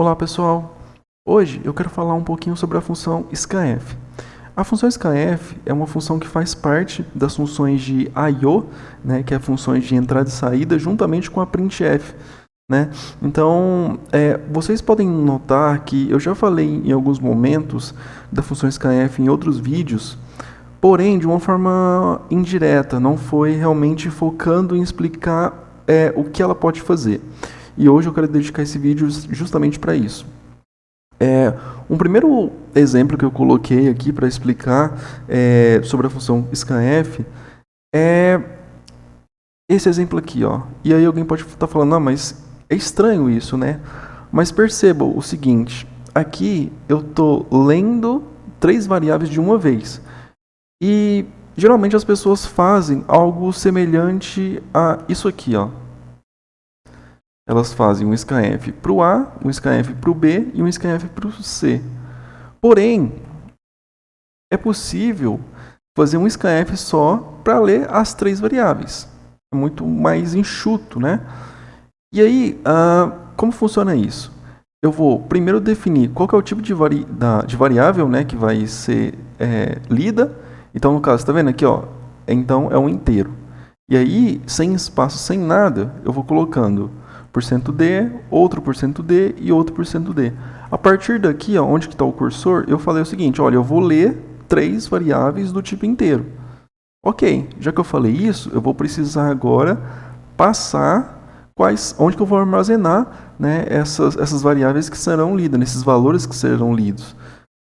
Olá pessoal, hoje eu quero falar um pouquinho sobre a função scanf. A função scanf é uma função que faz parte das funções de I/O, né, que é funções de entrada e saída, juntamente com a printf. Né? Então, vocês podem notar que eu já falei em alguns momentos da função scanf em outros vídeos, porém de uma forma indireta, não foi realmente focando em explicar o que ela pode fazer. E hoje eu quero dedicar esse vídeo justamente para isso. Um primeiro exemplo que eu coloquei aqui para explicar sobre a função scanf é esse exemplo aqui, ó. E aí alguém pode estar falando, mas é estranho isso, né? Mas perceba o seguinte, aqui eu estou lendo 3 variáveis de uma vez. E geralmente as pessoas fazem algo semelhante a isso aqui, ó. Elas fazem um scanf para o A, um scanf para o B e um scanf para o C. Porém, é possível fazer um scanf só para ler as 3 variáveis. É muito mais enxuto, né? E aí, como funciona isso? Eu vou primeiro definir qual que é o tipo de variável, né, que vai ser lida. Então, no caso, está vendo aqui, ó? Então, é um inteiro. E aí, sem espaço, sem nada, eu vou colocando %d, outro %d e outro %d. A partir daqui, ó, onde está o cursor, eu falei o seguinte, olha, eu vou ler 3 variáveis do tipo inteiro. Ok, já que eu falei isso, eu vou precisar agora passar onde que eu vou armazenar, né, essas variáveis que serão lidas, nesses valores que serão lidos.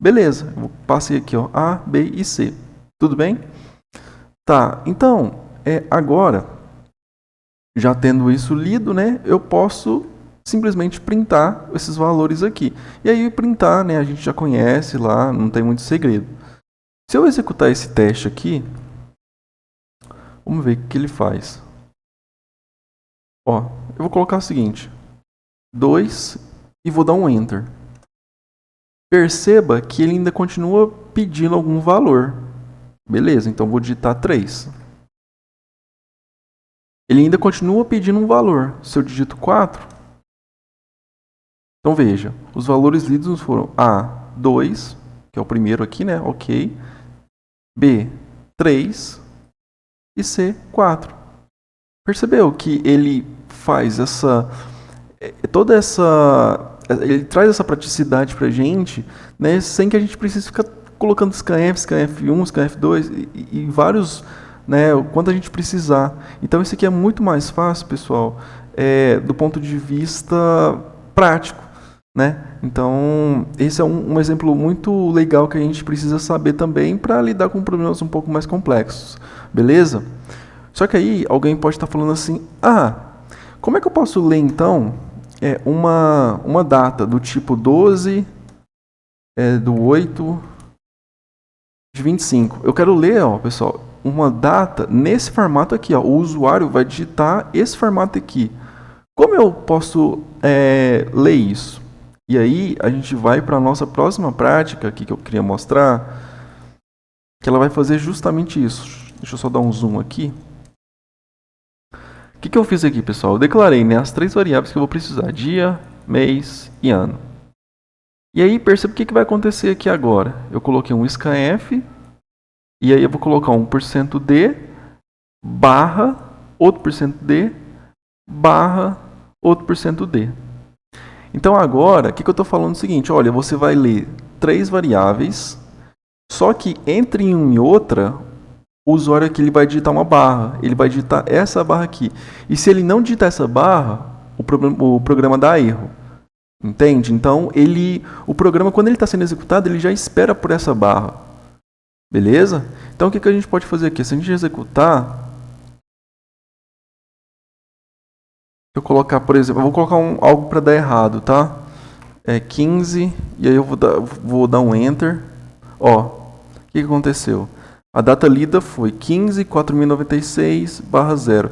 Beleza, eu passei aqui, ó, A, B e C. Tudo bem? Tá, então, agora, já tendo isso lido, né, eu posso simplesmente printar esses valores aqui. E aí printar, né, a gente já conhece lá, não tem muito segredo. Se eu executar esse teste aqui, vamos ver o que ele faz. Ó, eu vou colocar o seguinte, 2 e vou dar um Enter. Perceba que ele ainda continua pedindo algum valor. Beleza, então vou digitar 3. Ele ainda continua pedindo um valor. Se eu digito 4, então veja, os valores lidos foram A, 2, que é o primeiro aqui, né? Ok. B, 3 e C, 4. Percebeu que ele faz ele traz essa praticidade pra gente, né, sem que a gente precise ficar colocando scanf, scanf1, scanf2 e vários, né, o quanto a gente precisar. Então isso aqui é muito mais fácil, pessoal, do ponto de vista prático, né? Então esse é um exemplo muito legal que a gente precisa saber também para lidar com problemas um pouco mais complexos, beleza? Só que aí alguém pode estar falando assim, como é que eu posso ler então uma data do tipo 12 do 8 de 25? Eu quero ler, ó, pessoal, uma data nesse formato aqui, ó. O usuário vai digitar esse formato aqui. Como eu posso ler isso? E aí a gente vai para a nossa próxima prática aqui que eu queria mostrar, que ela vai fazer justamente isso. Deixa eu só dar um zoom aqui. O que eu fiz aqui, pessoal? Eu declarei, né, as 3 variáveis que eu vou precisar: dia, mês e ano. E aí, perceba o que vai acontecer aqui agora. Eu coloquei um scanf, e aí eu vou colocar um %d, barra, outro %d, barra, outro %d. Então agora, o que eu estou falando é o seguinte, olha, você vai ler 3 variáveis, só que entre uma e outra, o usuário aqui ele vai digitar uma barra, ele vai digitar essa barra aqui. E se ele não digitar essa barra, o programa dá erro. Entende? Então, o programa, quando ele está sendo executado, ele já espera por essa barra. Beleza? Então, o que a gente pode fazer aqui? Se a gente executar, eu colocar, por exemplo, eu vou colocar algo para dar errado, tá? 15, e aí eu vou dar um Enter. Ó, o que aconteceu? A data lida foi 15.4096/0.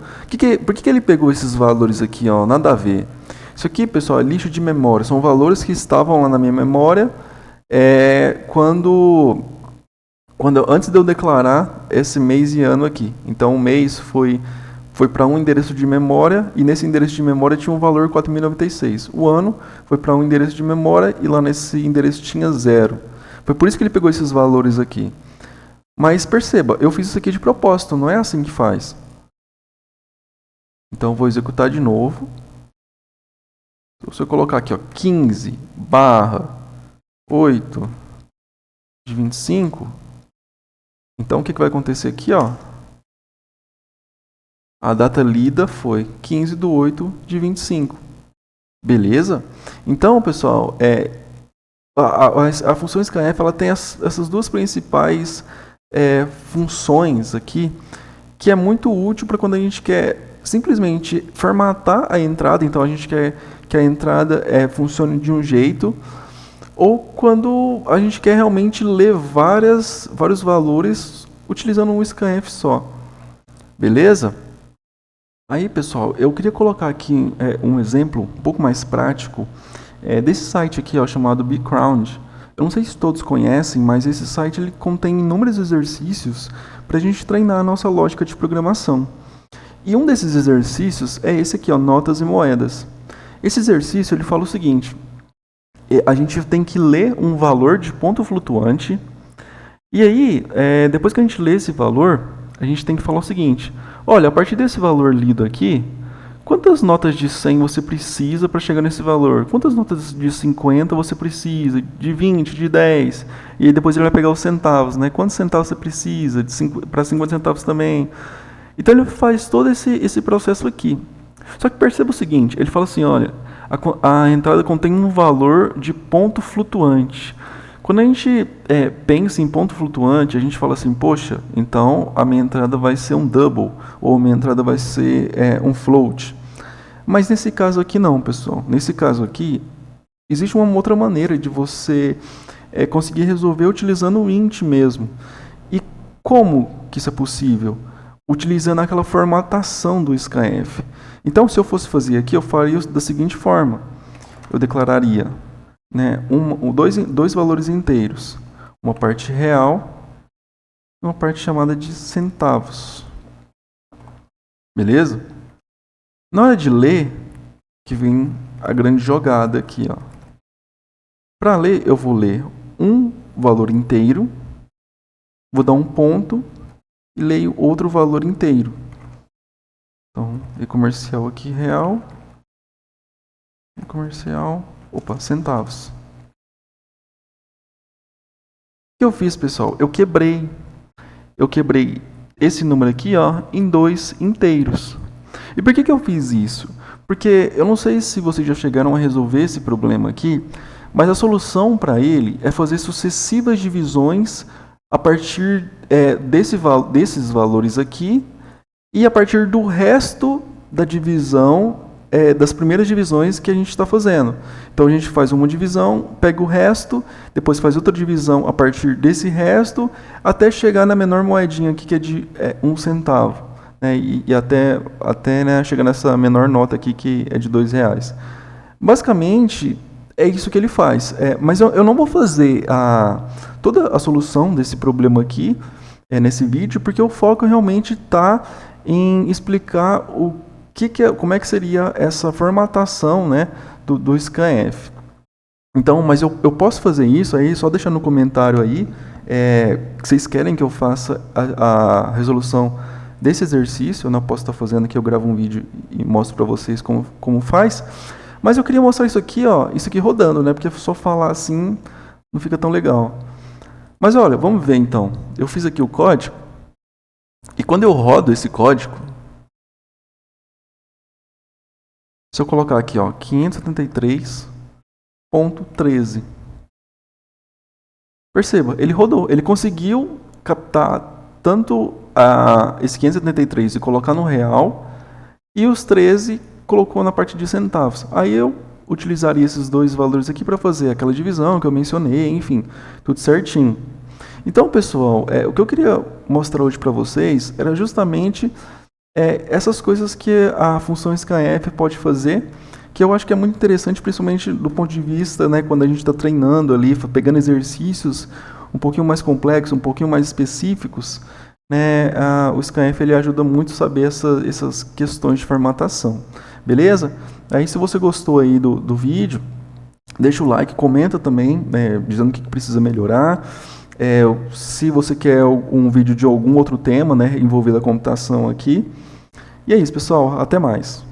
Por que ele pegou esses valores aqui? Ó? Nada a ver. Isso aqui, pessoal, é lixo de memória. São valores que estavam lá na minha memória antes de eu declarar esse mês e ano aqui. Então, o mês foi foi para um endereço de memória, e nesse endereço de memória tinha um valor 4096. O ano foi para um endereço de memória, e lá nesse endereço tinha 0. Foi por isso que ele pegou esses valores aqui. Mas perceba, eu fiz isso aqui de propósito, não é assim que faz. Então vou executar de novo. Se eu colocar aqui, ó, 15 barra 8 de 25, então o que vai acontecer aqui, ó? A data lida foi 15 de 8 de 25. Beleza? Então, pessoal, a função scanf ela tem essas duas principais funções aqui, que é muito útil para quando a gente quer simplesmente formatar a entrada. Então a gente quer que a entrada funcione de um jeito, ou quando a gente quer realmente ler vários valores utilizando um scanf só. Beleza? Aí, pessoal, eu queria colocar aqui um exemplo um pouco mais prático desse site aqui, ó, chamado Bcround. Eu não sei se todos conhecem, mas esse site ele contém inúmeros exercícios para a gente treinar a nossa lógica de programação. E um desses exercícios é esse aqui, ó, notas e moedas. Esse exercício ele fala o seguinte: a gente tem que ler um valor de ponto flutuante, e aí, depois que a gente lê esse valor, a gente tem que falar o seguinte: olha, a partir desse valor lido aqui, quantas notas de 100 você precisa para chegar nesse valor? Quantas notas de 50 você precisa? De 20, de 10? E aí depois ele vai pegar os centavos, né? Quantos centavos você precisa? Para 50 centavos também. Então ele faz todo esse processo aqui. Só que perceba o seguinte, ele fala assim, olha, a entrada contém um valor de ponto flutuante. Quando a gente pensa em ponto flutuante, a gente fala assim, poxa, então a minha entrada vai ser um double, ou a minha entrada vai ser um float. Mas nesse caso aqui não, pessoal. Nesse caso aqui, existe uma outra maneira de você conseguir resolver utilizando o int mesmo. E como que isso é possível? Utilizando aquela formatação do scanf. Então, se eu fosse fazer aqui, eu faria da seguinte forma. Eu declararia dois valores inteiros, uma parte real e uma parte chamada de centavos. Beleza? Na hora de ler, que vem a grande jogada aqui, ó. Para ler, eu vou ler um valor inteiro, vou dar um ponto e leio outro valor inteiro. Então, e-comercial aqui, real, e-comercial, centavos. O que eu fiz, pessoal? Eu quebrei esse número aqui, ó, em dois inteiros. E por que eu fiz isso? Porque eu não sei se vocês já chegaram a resolver esse problema aqui, mas a solução para ele é fazer sucessivas divisões a partir desses valores aqui e a partir do resto da divisão, das primeiras divisões que a gente está fazendo. Então a gente faz uma divisão, pega o resto, depois faz outra divisão a partir desse resto, até chegar na menor moedinha aqui, que é de 1 centavo. E até chegar nessa menor nota aqui, que é de R$2. Basicamente, é isso que ele faz. Mas eu não vou fazer toda a solução desse problema aqui nesse vídeo, porque o foco realmente está em explicar como é que seria essa formatação, né, do scanf. Então, mas eu posso fazer isso aí, só deixar no comentário aí, que vocês querem que eu faça a resolução desse exercício. Eu não posso estar fazendo aqui, eu gravo um vídeo e mostro para vocês como faz. Mas eu queria mostrar isso aqui rodando, né, porque só falar assim não fica tão legal. Mas olha, vamos ver então. Eu fiz aqui o código, e quando eu rodo esse código, se eu colocar aqui, ó, 573.13, perceba, ele rodou, ele conseguiu captar tanto esse 573 e colocar no real, e os 13 colocou na parte de centavos. Aí eu utilizaria esses dois valores aqui para fazer aquela divisão que eu mencionei, enfim, tudo certinho. Então, pessoal, o que eu queria mostrar hoje para vocês era justamente essas coisas que a função scanf pode fazer, que eu acho que é muito interessante, principalmente do ponto de vista, né, quando a gente está treinando ali, pegando exercícios um pouquinho mais complexos, um pouquinho mais específicos, né, o scanf ele ajuda muito a saber essas questões de formatação, beleza? Aí se você gostou aí do vídeo, deixa o like, comenta também, dizendo o que precisa melhorar. Se você quer um vídeo de algum outro tema, né, envolvendo a computação aqui. E é isso, pessoal. Até mais.